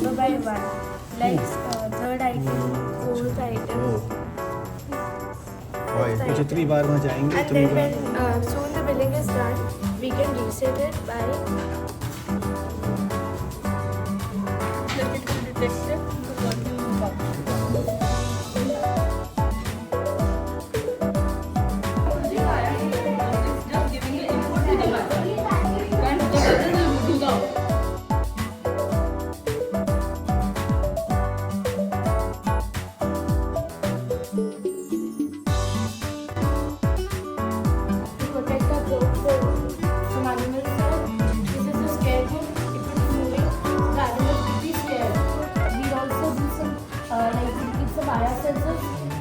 number by one. Like third item, fourth item. तो जितनी बार वहाँ जाएंगे And उतनी then bar when soon the billing is done, we can reset it by detective working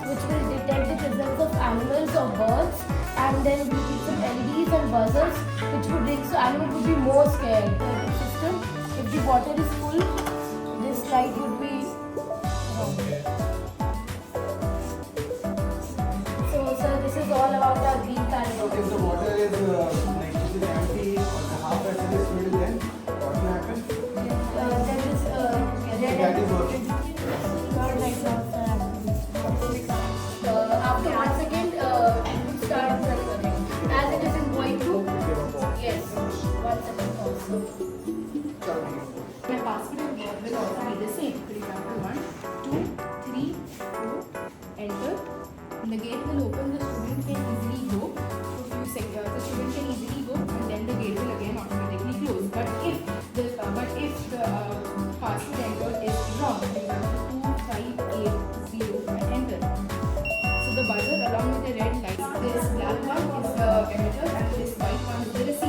which will detect the presence of animals or birds, and then we keep some LEDs and buzzers which would ring, so animal would be more scared. The system, if the water is full, this light would be so sir, this is all about our green panel. So if the water is like it is empty or the half vessel is filled, then what will happen? Then this That is working. third light now, sir. After 1 second, you start circling. As it is in going to, yes, 1 second also. My basket will also be the same. For example, 1, 2, 3, 4, enter. The gate will open, the student can easily go. For few seconds, the student can easily go, and then the gate will again automatically close. But if the password entered is wrong, for example 2580 and enter. So the buzzer along with the red light, this black one is the emitter and this white one is the receiver.